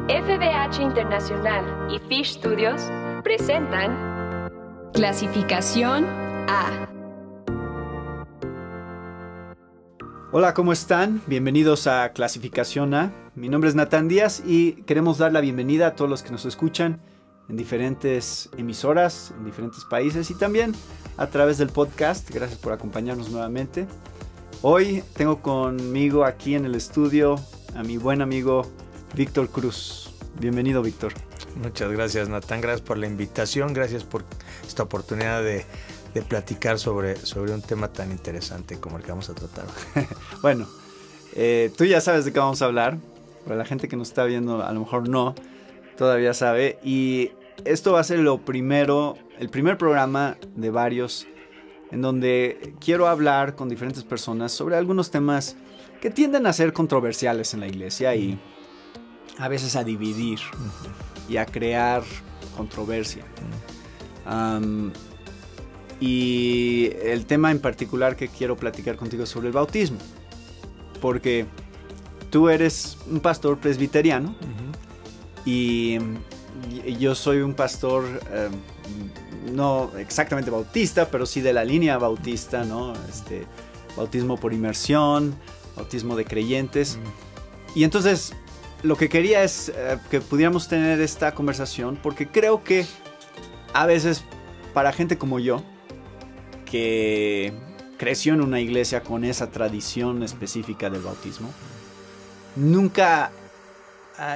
FBH Internacional y Fish Studios presentan Clasificación A. Hola, ¿cómo están? Bienvenidos a Clasificación A. Mi nombre es Natán Díaz y queremos dar la bienvenida a todos los que nos escuchan en diferentes emisoras, en diferentes países y también a través del podcast. Gracias por acompañarnos nuevamente. Hoy tengo conmigo aquí en el estudio a mi buen amigo Víctor Cruz. Bienvenido, Víctor. Muchas gracias, Natán. Gracias por la invitación. Gracias por esta oportunidad de platicar sobre un tema tan interesante como el que vamos a tratar. Bueno, tú ya sabes de qué vamos a hablar, pero la gente que nos está viendo a lo mejor no, todavía sabe. Y esto va a ser el primer programa de varios en donde quiero hablar con diferentes personas sobre algunos temas que tienden a ser controversiales en la iglesia y a veces a dividir y a crear controversia. Y el tema en particular que quiero platicar contigo es sobre el bautismo, porque tú eres un pastor presbiteriano y yo soy un pastor no exactamente bautista, pero sí de la línea bautista, ¿no? Bautismo por inmersión, bautismo de creyentes. Y entonces lo que quería es que pudiéramos tener esta conversación, porque creo que a veces para gente como yo, que creció en una iglesia con esa tradición específica del bautismo, nunca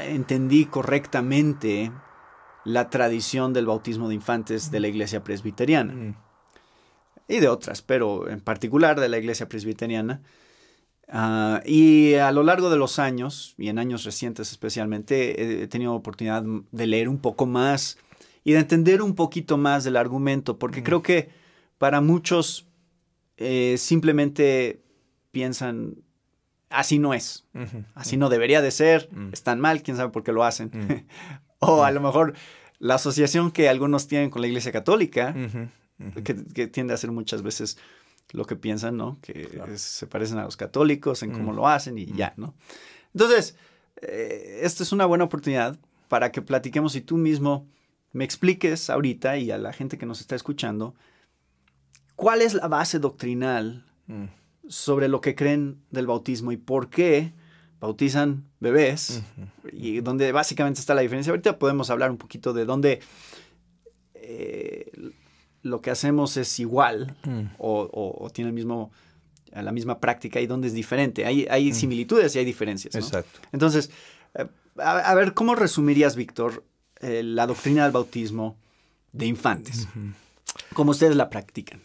entendí correctamente la tradición del bautismo de infantes de la iglesia presbiteriana y de otras, pero en particular de la iglesia presbiteriana. Y a lo largo de los años, y en años recientes especialmente, he tenido oportunidad de leer un poco más y de entender un poquito más del argumento, porque creo que para muchos simplemente piensan, así no es, así no debería de ser, están mal, quién sabe por qué lo hacen. O a lo mejor la asociación que algunos tienen con la Iglesia Católica, que tiende a ser muchas veces lo que piensan, ¿no? Que claro, se parecen a los católicos en cómo lo hacen y ya, ¿no? Entonces, esta es una buena oportunidad para que platiquemos y tú mismo me expliques ahorita y a la gente que nos está escuchando cuál es la base doctrinal sobre lo que creen del bautismo y por qué bautizan bebés y donde básicamente está la diferencia. Ahorita podemos hablar un poquito de dónde lo que hacemos es igual o tiene la misma práctica y dónde es diferente. Hay similitudes y hay diferencias, ¿no? Exacto. Entonces, a ver, ¿cómo resumirías, Víctor, la doctrina del bautismo de infantes? ¿Cómo ustedes la practican?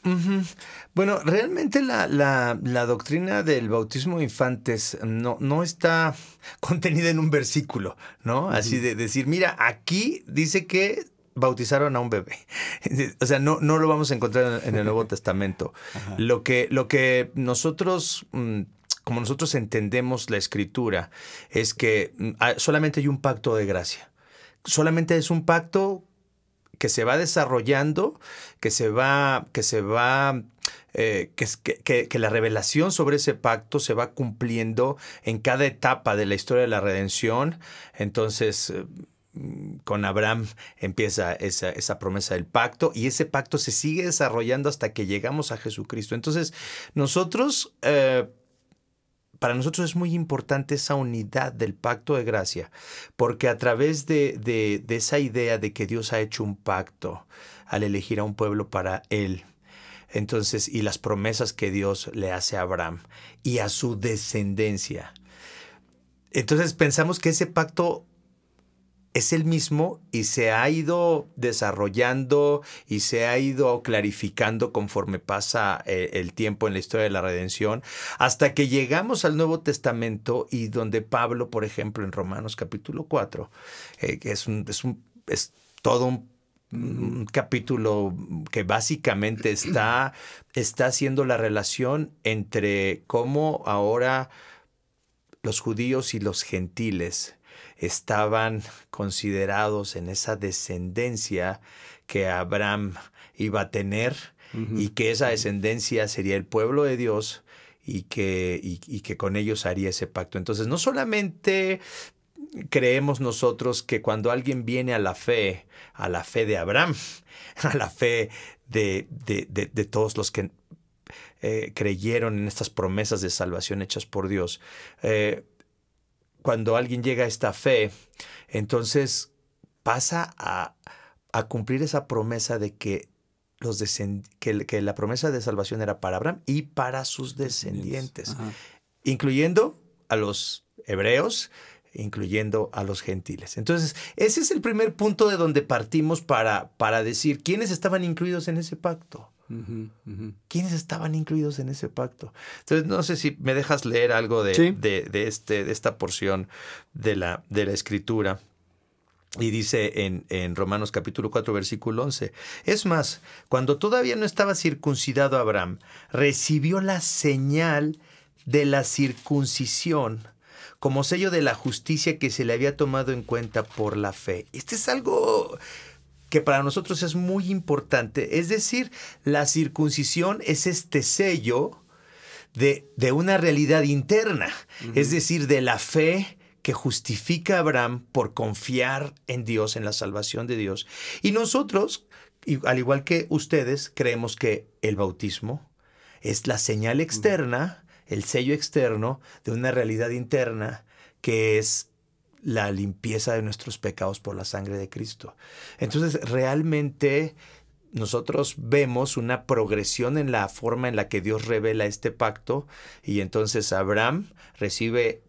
Bueno, realmente la doctrina del bautismo de infantes no está contenida en un versículo, ¿no? Así de decir, mira, aquí dice que bautizaron a un bebé. O sea, no lo vamos a encontrar en el Nuevo Testamento. Lo que nosotros, como nosotros entendemos la Escritura, es que solamente hay un pacto de gracia. Solamente es un pacto que se va desarrollando, que la revelación sobre ese pacto se va cumpliendo en cada etapa de la historia de la redención. Entonces, con Abraham empieza esa promesa del pacto y ese pacto se sigue desarrollando hasta que llegamos a Jesucristo. Entonces, para nosotros es muy importante esa unidad del pacto de gracia, porque a través de esa idea de que Dios ha hecho un pacto al elegir a un pueblo para Él, entonces, y las promesas que Dios le hace a Abraham y a su descendencia, entonces pensamos que ese pacto es el mismo y se ha ido desarrollando y se ha ido clarificando conforme pasa el tiempo en la historia de la redención, hasta que llegamos al Nuevo Testamento y donde Pablo, por ejemplo, en Romanos capítulo 4, que es todo un capítulo que básicamente está haciendo la relación entre cómo ahora los judíos y los gentiles estaban considerados en esa descendencia que Abraham iba a tener y que esa descendencia sería el pueblo de Dios y que con ellos haría ese pacto. Entonces, no solamente creemos nosotros que cuando alguien viene a la fe de Abraham, a la fe de todos los que creyeron en estas promesas de salvación hechas por Dios, cuando alguien llega a esta fe, entonces pasa a cumplir esa promesa de que la promesa de salvación era para Abraham y para sus descendientes, Ajá. incluyendo a los hebreos, incluyendo a los gentiles. Entonces, ese es el primer punto de donde partimos para decir quiénes estaban incluidos en ese pacto. Ujú, ujú. ¿Quiénes estaban incluidos en ese pacto? Entonces, no sé si me dejas leer algo de, Sí. de esta porción de la Escritura. Y dice en Romanos capítulo 4, versículo 11. Es más, cuando todavía no estaba circuncidado Abraham, recibió la señal de la circuncisión como sello de la justicia que se le había tomado en cuenta por la fe. Este es algo que para nosotros es muy importante. Es decir, la circuncisión es este sello de una realidad interna, es decir, de la fe que justifica a Abraham por confiar en Dios, en la salvación de Dios. Y nosotros, al igual que ustedes, creemos que el bautismo es la señal externa, el sello externo de una realidad interna que es la limpieza de nuestros pecados por la sangre de Cristo. Entonces, realmente nosotros vemos una progresión en la forma en la que Dios revela este pacto, y entonces Abraham recibe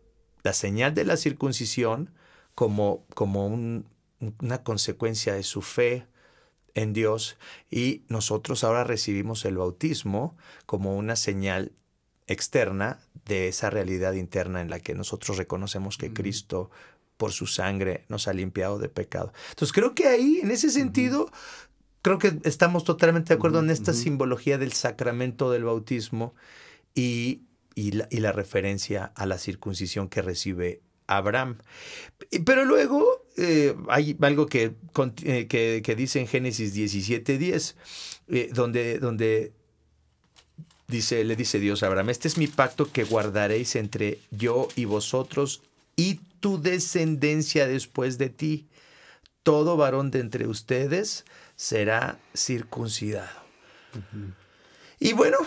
la señal de la circuncisión como una consecuencia de su fe en Dios, y nosotros ahora recibimos el bautismo como una señal externa de esa realidad interna en la que nosotros reconocemos que Cristo, por su sangre, nos ha limpiado de pecado. Entonces creo que ahí, en ese sentido, creo que estamos totalmente de acuerdo en esta simbología del sacramento del bautismo y la referencia a la circuncisión que recibe Abraham. Pero luego hay algo que dice en Génesis 17:10, donde le dice Dios a Abraham: este es mi pacto que guardaréis entre yo y vosotros y tu descendencia después de ti. Todo varón de entre ustedes será circuncidado. Y bueno,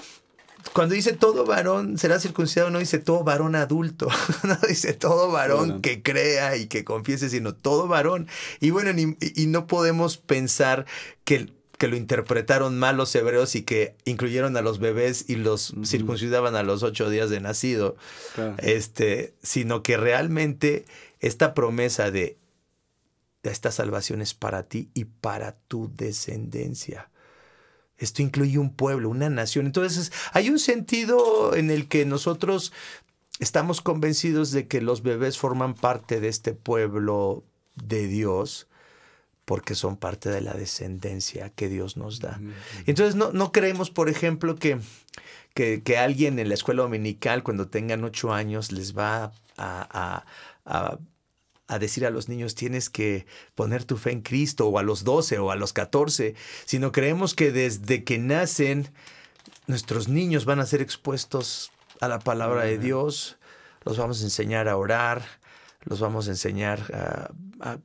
cuando dice todo varón será circuncidado, no dice todo varón adulto, no dice todo varón que crea y que confiese, sino todo varón. Y bueno, y no podemos pensar que lo interpretaron mal los hebreos y que incluyeron a los bebés y los circuncidaban a los 8 días de nacido, claro. Sino que realmente esta promesa de esta salvación es para ti y para tu descendencia. Esto incluye un pueblo, una nación. Entonces, hay un sentido en el que nosotros estamos convencidos de que los bebés forman parte de este pueblo de Dios, porque son parte de la descendencia que Dios nos da. Entonces, no creemos, por ejemplo, que alguien en la escuela dominical, cuando tengan 8 años, les va a decir a los niños: tienes que poner tu fe en Cristo, o a los 12 o a los 14, sino creemos que desde que nacen, nuestros niños van a ser expuestos a la palabra de Dios, los vamos a enseñar a orar, los vamos a enseñar a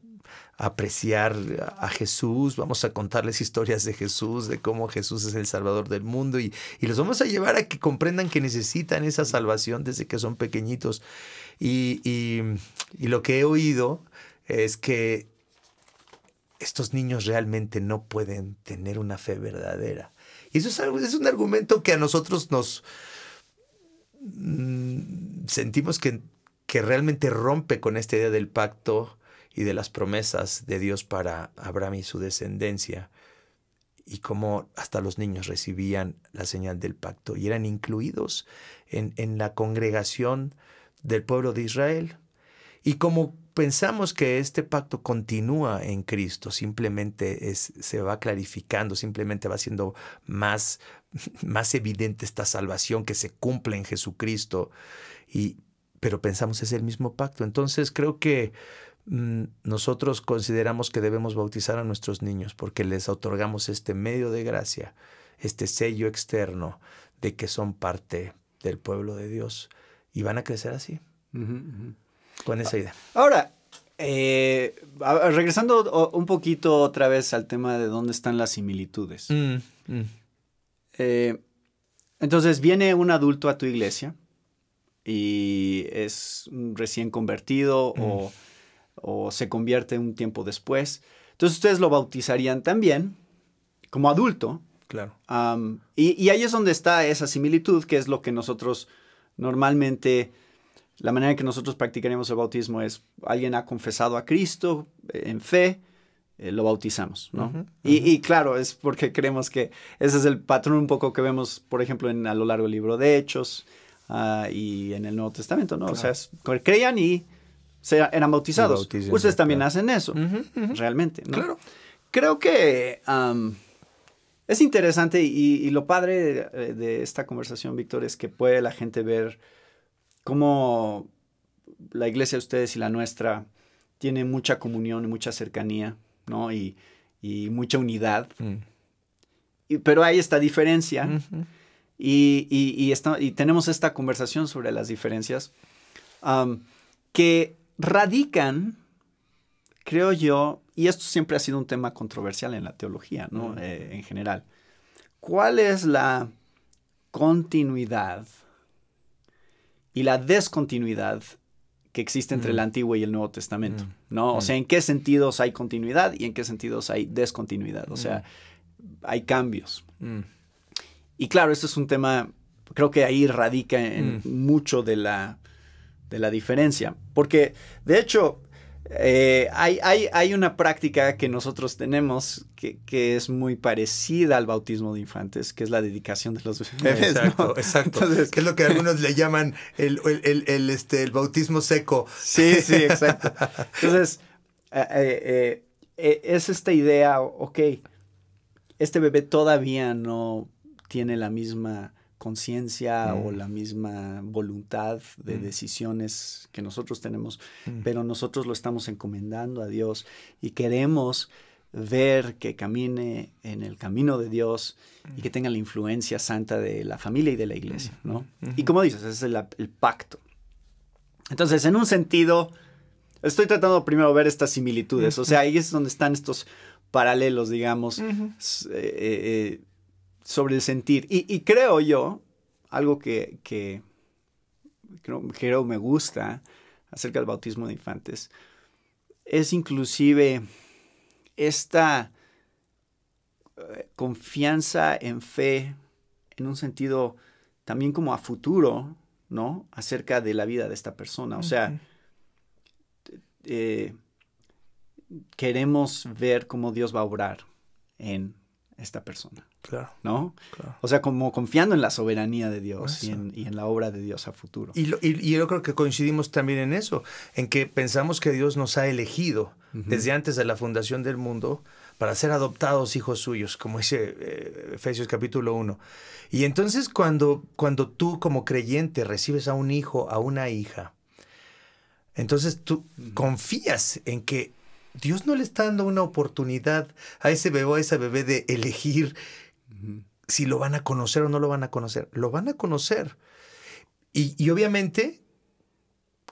apreciar a Jesús, vamos a contarles historias de Jesús, de cómo Jesús es el Salvador del mundo, y los vamos a llevar a que comprendan que necesitan esa salvación desde que son pequeñitos. Y lo que he oído es que estos niños realmente no pueden tener una fe verdadera. Y eso es un argumento que a nosotros nos sentimos que realmente rompe con esta idea del pacto y de las promesas de Dios para Abraham y su descendencia, y cómo hasta los niños recibían la señal del pacto y eran incluidos en la congregación del pueblo de Israel. Y como pensamos que este pacto continúa en Cristo, simplemente se va clarificando, simplemente va siendo más evidente esta salvación que se cumple en Jesucristo, pero pensamos es el mismo pacto. Entonces creo que nosotros consideramos que debemos bautizar a nuestros niños porque les otorgamos este medio de gracia, este sello externo de que son parte del pueblo de Dios, y van a crecer así, con esa idea. Ahora, Regresando un poquito otra vez al tema de dónde están las similitudes. Entonces viene un adulto a tu iglesia y es recién convertido o se convierte un tiempo después. Entonces ustedes lo bautizarían también como adulto. Claro. Y ahí es donde está esa similitud, que es lo que nosotros normalmente, la manera en que nosotros practicaríamos el bautismo es, alguien ha confesado a Cristo en fe, lo bautizamos, ¿no? Y claro, es porque creemos que ese es el patrón un poco que vemos, por ejemplo, a lo largo del libro de Hechos y en el Nuevo Testamento, ¿no? Claro. O sea, creían y eran bautizados. Ustedes también hacen eso, realmente, ¿no? Claro. Creo que es interesante y lo padre de esta conversación, Víctor, es que puede la gente ver cómo la iglesia de ustedes y la nuestra tiene mucha comunión y mucha cercanía, ¿no? Y mucha unidad. Pero hay esta diferencia y tenemos esta conversación sobre las diferencias que radican, creo yo, y esto siempre ha sido un tema controversial en la teología, ¿no? En general. ¿Cuál es la continuidad y la descontinuidad que existe entre el Antiguo y el Nuevo Testamento, ¿no? O sea, ¿en qué sentidos hay continuidad y en qué sentidos hay descontinuidad? O sea, hay cambios. Y claro, esto es un tema, creo que ahí radica en mucho de la diferencia. Porque, de hecho, hay una práctica que nosotros tenemos que es muy parecida al bautismo de infantes, que es la dedicación de los bebés. Exacto, ¿no? exacto. Entonces, que es lo que algunos le llaman el bautismo seco. Sí, exacto. Entonces, es esta idea, ok, este bebé todavía no tiene la misma conciencia o la misma voluntad de decisiones que nosotros tenemos, pero nosotros lo estamos encomendando a Dios y queremos ver que camine en el camino de Dios y que tenga la influencia santa de la familia y de la iglesia, ¿no? Y como dices, ese es el pacto. Entonces, en un sentido, estoy tratando primero de ver estas similitudes, o sea, ahí es donde están estos paralelos, digamos, sobre el sentir. Y creo yo, algo que creo me gusta acerca del bautismo de infantes, es inclusive esta confianza en fe, en un sentido también como a futuro, ¿no? Acerca de la vida de esta persona. O sea, queremos ver cómo Dios va a obrar en esta persona. Claro. ¿No? Claro. O sea, como confiando en la soberanía de Dios y en la obra de Dios a futuro. Y yo creo que coincidimos también en eso, en que pensamos que Dios nos ha elegido desde antes de la fundación del mundo para ser adoptados hijos suyos, como dice Efesios capítulo 1. Y entonces cuando tú como creyente recibes a un hijo, a una hija, entonces tú confías en que Dios no le está dando una oportunidad a ese bebé o a esa bebé de elegir si lo van a conocer o no lo van a conocer. Lo van a conocer. Y obviamente,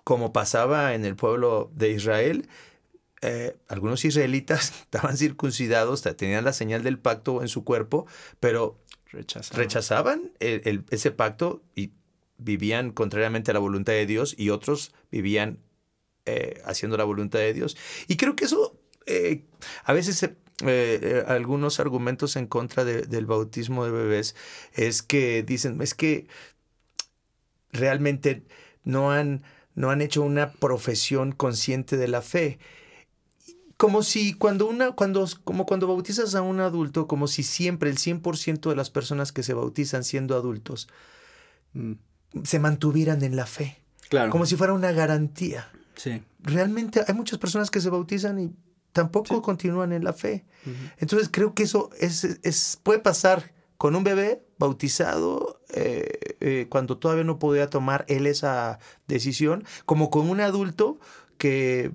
como pasaba en el pueblo de Israel, algunos israelitas estaban circuncidados, tenían la señal del pacto en su cuerpo, pero rechazaban ese pacto y vivían contrariamente a la voluntad de Dios, y otros vivían haciendo la voluntad de Dios. Y creo que eso a veces algunos argumentos en contra del bautismo de bebés es que dicen, es que realmente no han hecho una profesión consciente de la fe. Como si cuando bautizas a un adulto, como si siempre el 100% de las personas que se bautizan siendo adultos se mantuvieran en la fe. Claro. Como si fuera una garantía. Sí. Realmente hay muchas personas que se bautizan y tampoco continúan en la fe. Entonces creo que eso puede pasar con un bebé bautizado cuando todavía no podía tomar él esa decisión, como con un adulto que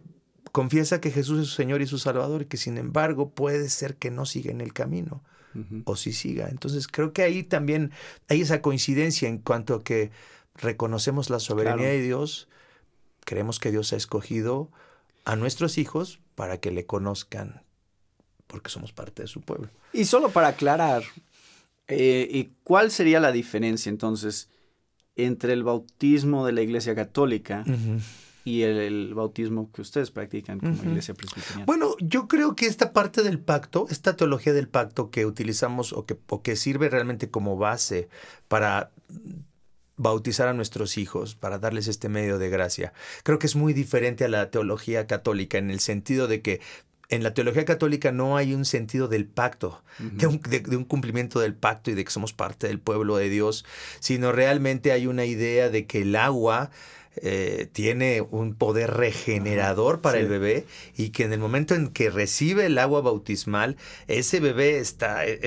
confiesa que Jesús es su Señor y su Salvador, y que sin embargo puede ser que no siga en el camino o sí siga. Entonces creo que ahí también hay esa coincidencia en cuanto a que reconocemos la soberanía de Dios. Creemos que Dios ha escogido a nuestros hijos para que le conozcan, porque somos parte de su pueblo. Y solo para aclarar, ¿y cuál sería la diferencia entonces entre el bautismo de la Iglesia Católica y el bautismo que ustedes practican como Iglesia Presbiteriana? Bueno, yo creo que esta parte del pacto, esta teología del pacto que utilizamos o que sirve realmente como base para bautizar a nuestros hijos, para darles este medio de gracia, creo que es muy diferente a la teología católica, en el sentido de que en la teología católica no hay un sentido del pacto, de un cumplimiento del pacto y de que somos parte del pueblo de Dios, sino realmente hay una idea de que el agua tiene un poder regenerador para el bebé, y que en el momento en que recibe el agua bautismal, ese bebé es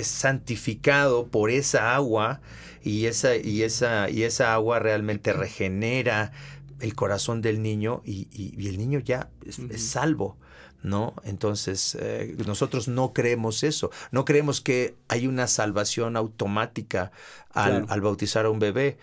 santificado por esa agua, y esa agua realmente regenera el corazón del niño, y el niño ya es salvo, ¿no? Entonces, nosotros no creemos eso. No creemos que hay una salvación automática al bautizar a un bebé.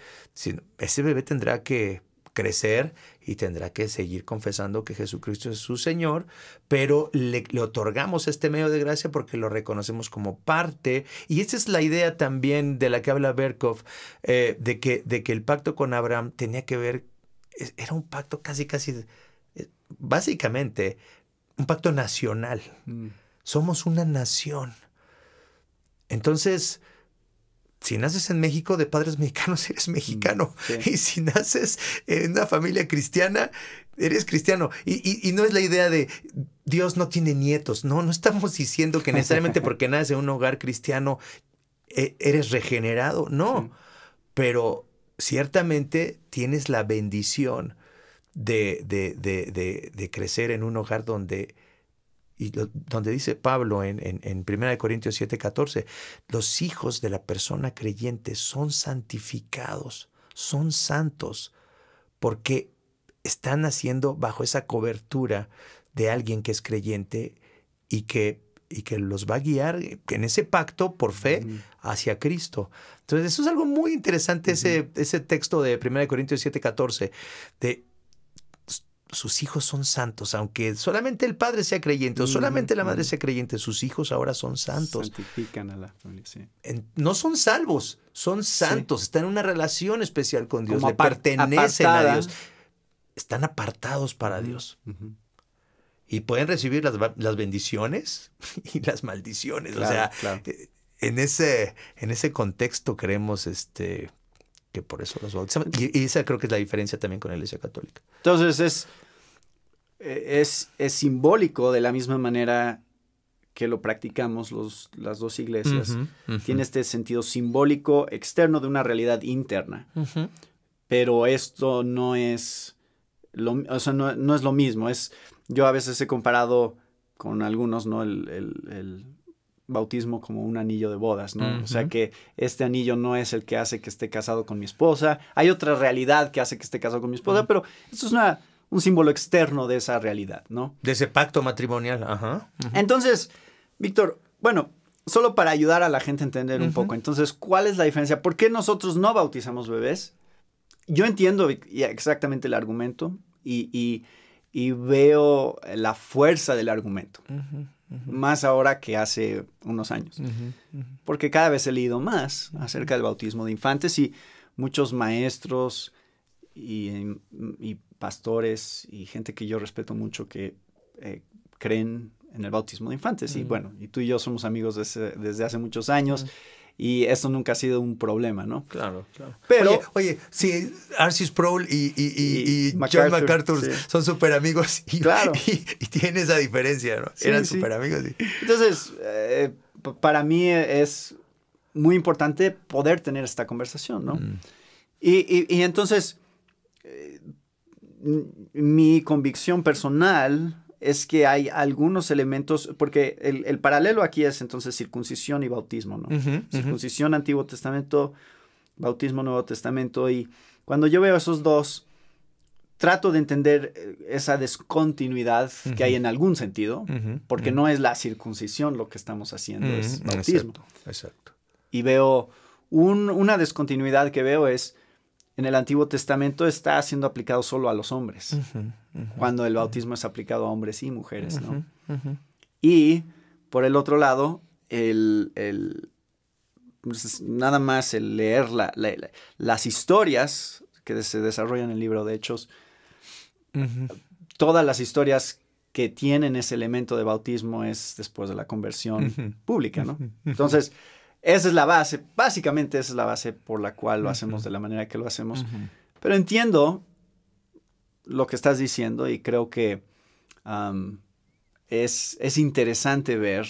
Ese bebé tendrá que crecer y tendrá que seguir confesando que Jesucristo es su Señor, pero le otorgamos este medio de gracia porque lo reconocemos como parte. Y esa es la idea también de la que habla Berkov, de que el pacto con Abraham tenía que ver, era un pacto casi, básicamente, un pacto nacional. Somos una nación. Entonces, si naces en México de padres mexicanos, eres mexicano. Y si naces en una familia cristiana, eres cristiano. Y no es la idea de Dios no tiene nietos. No estamos diciendo que necesariamente porque naces en un hogar cristiano eres regenerado. No. Pero ciertamente tienes la bendición de crecer en un hogar donde dice Pablo en 1 Corintios 7:14, los hijos de la persona creyente son santificados, son santos, porque están naciendo bajo esa cobertura de alguien que es creyente y que los va a guiar en ese pacto por fe hacia Cristo. Entonces, eso es algo muy interesante, ese texto de 1 Corintios 7:14, de sus hijos son santos, aunque solamente el padre sea creyente o solamente la madre sea creyente, sus hijos ahora son santos. Santifican a la familia, sí. No son salvos, son santos, están en una relación especial con Dios, le pertenecen a Dios, están apartados para Dios. Y pueden recibir las bendiciones y las maldiciones. Claro, o sea, en ese contexto creemos que por eso los bautizamos. Y esa creo que es la diferencia también con la Iglesia Católica. Entonces es simbólico de la misma manera que lo practicamos las dos iglesias. Tiene este sentido simbólico externo de una realidad interna. Pero esto no es no es lo mismo. Yo a veces he comparado con algunos, ¿no? el bautismo como un anillo de bodas, ¿no? O sea, que este anillo no es el que hace que esté casado con mi esposa. Hay otra realidad que hace que esté casado con mi esposa, pero esto es un símbolo externo de esa realidad, ¿no? De ese pacto matrimonial. Entonces, Víctor, bueno, solo para ayudar a la gente a entender un poco, entonces, ¿cuál es la diferencia? ¿Por qué nosotros no bautizamos bebés? Yo entiendo exactamente el argumento y veo la fuerza del argumento. Más ahora que hace unos años. Porque cada vez he leído más acerca del bautismo de infantes, y muchos maestros y pastores y gente que yo respeto mucho que creen en el bautismo de infantes. Y bueno, y tú y yo somos amigos desde hace muchos años. Y eso nunca ha sido un problema, ¿no? Claro, claro. Pero, oye, sí, R.C. Sproul y John MacArthur son súper amigos. Y tiene esa diferencia, ¿no? Sí, eran súper amigos. Sí. Entonces, para mí es muy importante poder tener esta conversación, ¿no? Y entonces, mi convicción personal es que hay algunos elementos, porque el paralelo aquí es entonces circuncisión y bautismo, ¿no? Circuncisión Antiguo Testamento, bautismo Nuevo Testamento, y cuando yo veo esos dos, trato de entender esa descontinuidad que hay en algún sentido, porque no es la circuncisión lo que estamos haciendo, es bautismo. Exacto. Y veo una descontinuidad que veo es en el Antiguo Testamento está siendo aplicado solo a los hombres, cuando el bautismo es aplicado a hombres y mujeres, ¿no? Y por el otro lado, pues, nada más el leer las historias que se desarrollan en el libro de Hechos, todas las historias que tienen ese elemento de bautismo es después de la conversión pública, ¿no? Entonces, esa es la base, básicamente esa es la base por la cual lo hacemos de la manera que lo hacemos. Pero entiendo lo que estás diciendo y creo que es interesante ver,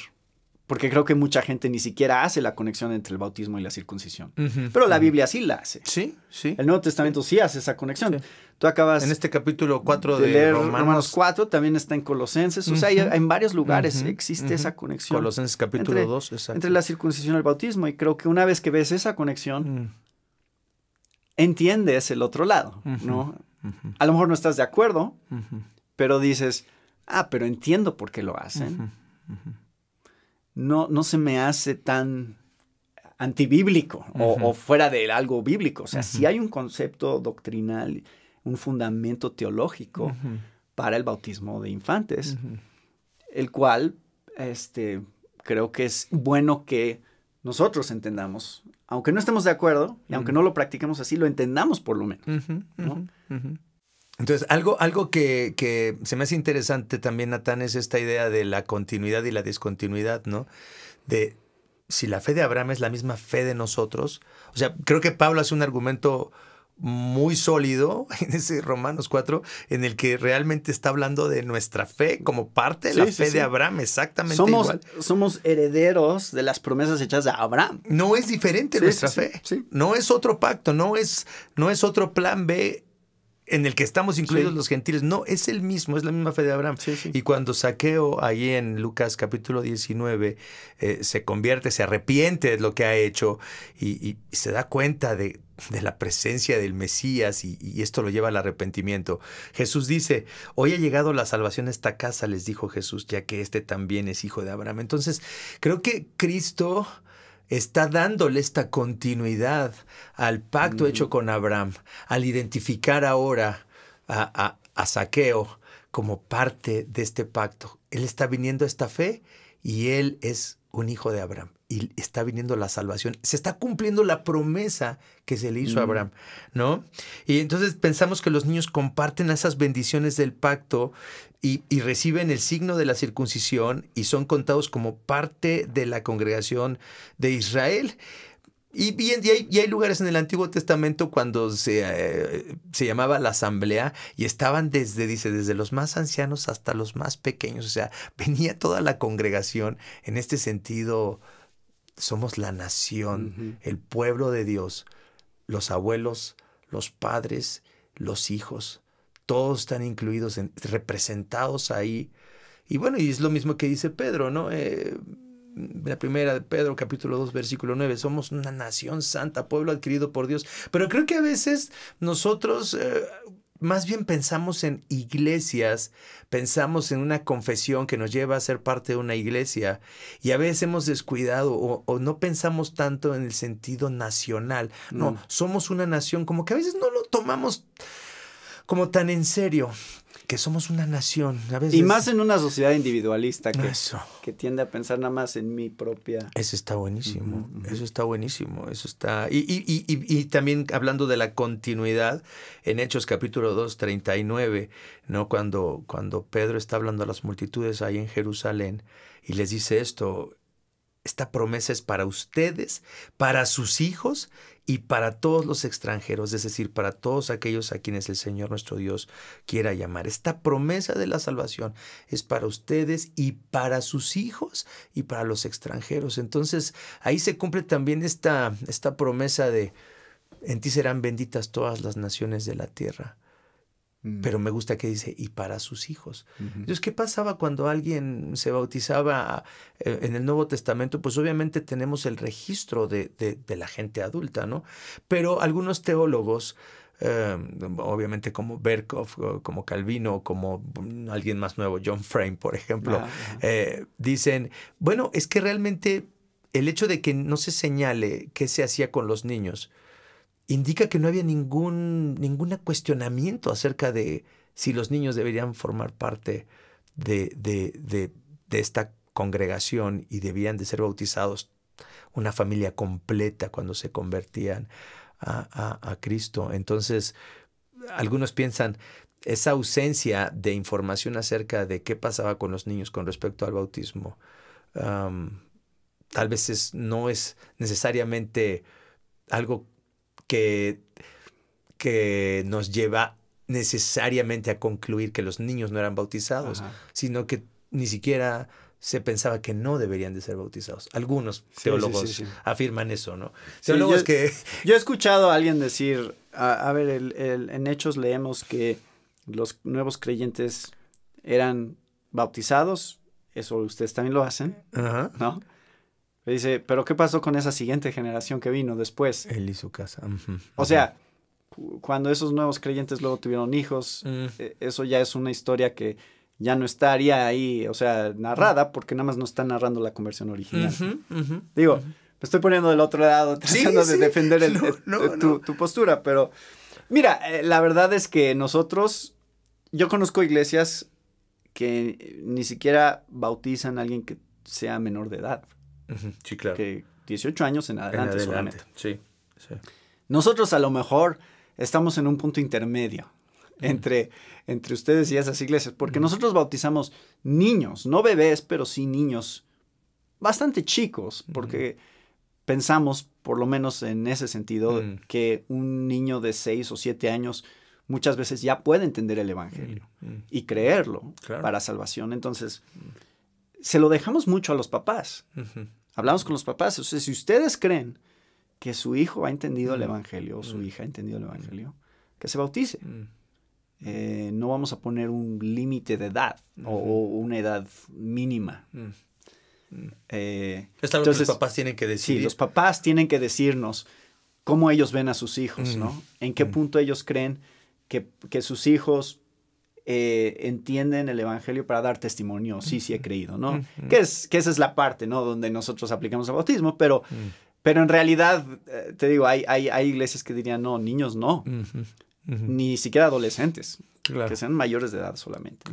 porque creo que mucha gente ni siquiera hace la conexión entre el bautismo y la circuncisión. Pero la Biblia sí la hace. Sí, sí. El Nuevo Testamento sí hace esa conexión. Sí. Tú acabas en este capítulo 4 de leer Romanos 4, también está en Colosenses. O sea, en varios lugares existe esa conexión. Colosenses capítulo 2, exacto. Entre la circuncisión y el bautismo. Y creo que una vez que ves esa conexión, entiendes el otro lado, ¿no? A lo mejor no estás de acuerdo, pero dices, pero entiendo por qué lo hacen. No se me hace tan antibíblico o fuera de algo bíblico. O sea, sí hay un concepto doctrinal, un fundamento teológico para el bautismo de infantes, el cual creo que es bueno que nosotros entendamos, aunque no estemos de acuerdo y aunque no lo practiquemos así, lo entendamos por lo menos, ¿no? Entonces, algo que se me hace interesante también, Natán, es esta idea de la continuidad y la discontinuidad, ¿no? De si la fe de Abraham es la misma fe de nosotros. O sea, creo que Pablo hace un argumento muy sólido en ese Romanos 4, en el que realmente está hablando de nuestra fe como parte de la fe de Abraham, exactamente igual. Somos herederos de las promesas hechas a Abraham. No es diferente nuestra fe. No es otro pacto, no es otro plan B en el que estamos incluidos los gentiles. No, es el mismo, es la misma fe de Abraham. Y cuando Zaqueo, ahí en Lucas capítulo 19, se convierte, se arrepiente de lo que ha hecho y se da cuenta de la presencia del Mesías y esto lo lleva al arrepentimiento. Jesús dice, hoy ha llegado la salvación a esta casa, les dijo Jesús, ya que este también es hijo de Abraham. Entonces, creo que Cristo está dándole esta continuidad al pacto hecho con Abraham, al identificar ahora a Zaqueo como parte de este pacto. Él está viniendo a esta fe y él es un hijo de Abraham. Y está viniendo la salvación. Se está cumpliendo la promesa que se le hizo a Abraham, ¿no? Y entonces pensamos que los niños comparten esas bendiciones del pacto y reciben el signo de la circuncisión y son contados como parte de la congregación de Israel. Y hay lugares en el Antiguo Testamento cuando se llamaba la asamblea y estaban desde los más ancianos hasta los más pequeños. O sea, venía toda la congregación. En este sentido, somos la nación, el pueblo de Dios, los abuelos, los padres, los hijos. Todos están incluidos, representados ahí. Y bueno, y es lo mismo que dice Pedro, ¿no? La primera de Pedro, capítulo 2, versículo 9. Somos una nación santa, pueblo adquirido por Dios. Pero creo que a veces nosotros más bien pensamos en iglesias, pensamos en una confesión que nos lleva a ser parte de una iglesia y a veces hemos descuidado o no pensamos tanto en el sentido nacional. No, somos una nación, como que a veces no lo tomamos como tan en serio, que somos una nación. A veces, y más en una sociedad individualista que tiende a pensar nada más en mi propia... Eso está buenísimo, eso está buenísimo, eso está... Y también hablando de la continuidad, en Hechos capítulo 2, 39, ¿no? Cuando Pedro está hablando a las multitudes ahí en Jerusalén y les dice esto: esta promesa es para ustedes, para sus hijos y para todos los extranjeros, es decir, para todos aquellos a quienes el Señor nuestro Dios quiera llamar. Esta promesa de la salvación es para ustedes y para sus hijos y para los extranjeros. Entonces, ahí se cumple también esta promesa de en ti serán benditas todas las naciones de la tierra. Pero me gusta que dice, y para sus hijos. Entonces, ¿qué pasaba cuando alguien se bautizaba en el Nuevo Testamento? Pues obviamente tenemos el registro de la gente adulta, ¿no? Pero algunos teólogos, obviamente como Berkhoff, como Calvino, como alguien más nuevo, John Frame, por ejemplo, dicen, bueno, es que realmente el hecho de que no se señale qué se hacía con los niños indica que no había ningún cuestionamiento acerca de si los niños deberían formar parte de esta congregación y debían de ser bautizados una familia completa cuando se convertían a Cristo. Entonces, algunos piensan, esa ausencia de información acerca de qué pasaba con los niños con respecto al bautismo, tal vez no es necesariamente algo que nos lleva necesariamente a concluir que los niños no eran bautizados, sino que ni siquiera se pensaba que no deberían de ser bautizados. Algunos teólogos afirman eso, ¿no? Teólogos Yo he escuchado a alguien decir, a ver, en Hechos leemos que los nuevos creyentes eran bautizados, eso ustedes también lo hacen, ¿no? Dice, pero ¿qué pasó con esa siguiente generación que vino después? Él y su casa. O sea, cuando esos nuevos creyentes luego tuvieron hijos, eso ya es una historia que ya no estaría ahí, o sea, narrada, porque nada más no está narrando la conversión original. Digo, me estoy poniendo del otro lado, tratando de defender tu postura, pero mira, la verdad es que yo conozco iglesias que ni siquiera bautizan a alguien que sea menor de edad. Sí, claro. Que 18 años en adelante solamente. Sí. Nosotros a lo mejor estamos en un punto intermedio entre ustedes y esas iglesias, porque nosotros bautizamos niños, no bebés, pero sí niños bastante chicos, porque pensamos, por lo menos en ese sentido, que un niño de 6 o 7 años muchas veces ya puede entender el evangelio y creerlo para salvación. Entonces, se lo dejamos mucho a los papás. Hablamos con los papás. O sea, si ustedes creen que su hijo ha entendido el evangelio o su hija ha entendido el evangelio, que se bautice. No vamos a poner un límite de edad o una edad mínima. Es algo que los papás tienen que decir. Sí, los papás tienen que decirnos cómo ellos ven a sus hijos, ¿no? En qué punto ellos creen que sus hijos entienden el evangelio para dar testimonio. Sí he creído, ¿no? Que esa es la parte, ¿no? Donde nosotros aplicamos el bautismo, pero en realidad, te digo, hay iglesias que dirían, no, niños no. Ni siquiera adolescentes, que sean mayores de edad solamente.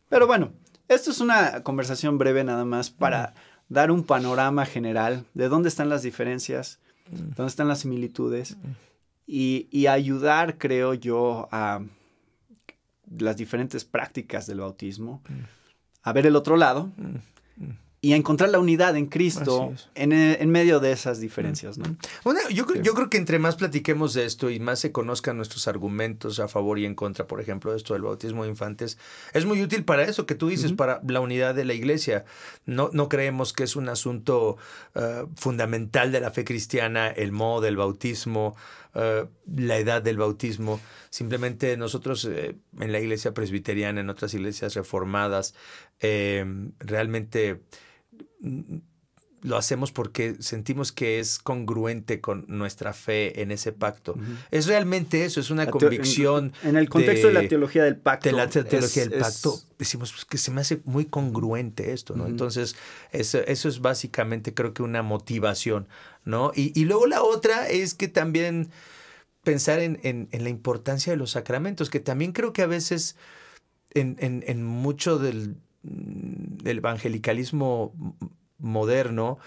Pero bueno, esto es una conversación breve nada más para dar un panorama general de dónde están las diferencias, dónde están las similitudes y ayudar, creo yo, a las diferentes prácticas del bautismo, a ver el otro lado y a encontrar la unidad en Cristo en medio de esas diferencias, ¿no? Bueno, yo creo que entre más platiquemos de esto y más se conozcan nuestros argumentos a favor y en contra, por ejemplo, de esto del bautismo de infantes, es muy útil para eso que tú dices, para la unidad de la iglesia. No creemos que es un asunto fundamental de la fe cristiana, el modo del bautismo, la edad del bautismo. Simplemente nosotros en la iglesia presbiteriana, en otras iglesias reformadas, realmente lo hacemos porque sentimos que es congruente con nuestra fe en ese pacto. Es realmente eso, es una convicción. En el contexto de la teología del pacto. De la teología del pacto, decimos que se me hace muy congruente esto, ¿no? Entonces, eso es básicamente, creo que una motivación, ¿no? Y luego la otra es que también pensar en la importancia de los sacramentos, que también creo que a veces en mucho del evangelicalismo moderno,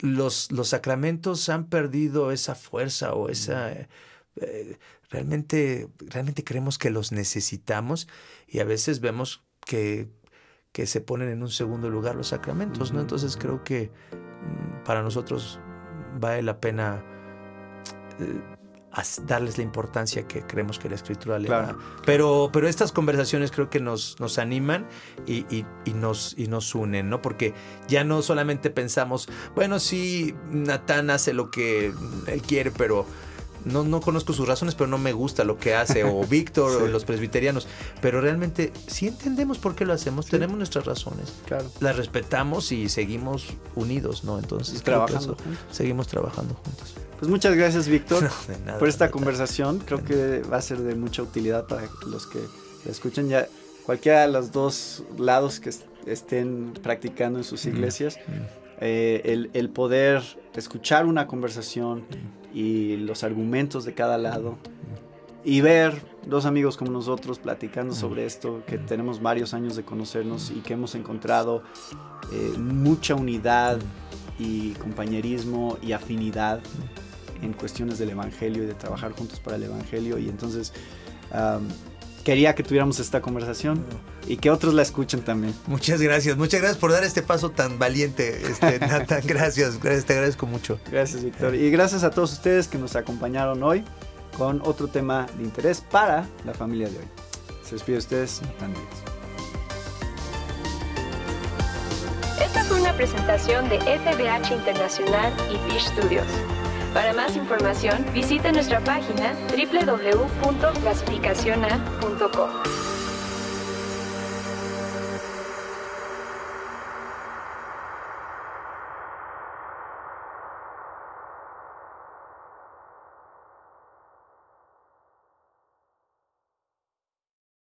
los sacramentos han perdido esa fuerza o esa... realmente creemos que los necesitamos y a veces vemos que se ponen en un segundo lugar los sacramentos, ¿no? Entonces creo que para nosotros vale la pena darles la importancia que creemos que la Escritura le da. Pero estas conversaciones creo que nos animan y nos unen, ¿no? Porque ya no solamente pensamos, bueno, sí, Natán hace lo que él quiere, pero no conozco sus razones, pero no me gusta lo que hace, o Víctor, o los presbiterianos, pero realmente sí entendemos por qué lo hacemos, tenemos nuestras razones, las respetamos y seguimos unidos, ¿no? Entonces seguimos trabajando juntos. Pues muchas gracias, Víctor, por esta conversación. Creo que va a ser de mucha utilidad para los que la escuchen. Ya cualquiera de los dos lados que estén practicando en sus iglesias, el poder escuchar una conversación y los argumentos de cada lado y ver dos amigos como nosotros platicando sobre esto, que tenemos varios años de conocernos y que hemos encontrado mucha unidad y compañerismo y afinidad en cuestiones del evangelio y de trabajar juntos para el evangelio. Y entonces quería que tuviéramos esta conversación y que otros la escuchen también. Muchas gracias por dar este paso tan valiente, Nathan. Gracias, te agradezco mucho. Gracias, Víctor. Y gracias a todos ustedes que nos acompañaron hoy con otro tema de interés para la familia de hoy. Se despide de ustedes, Nathan Díaz. Esta fue una presentación de FBH Internacional y Fish Studios. Para más información, visite nuestra página www.clasificaciona.com.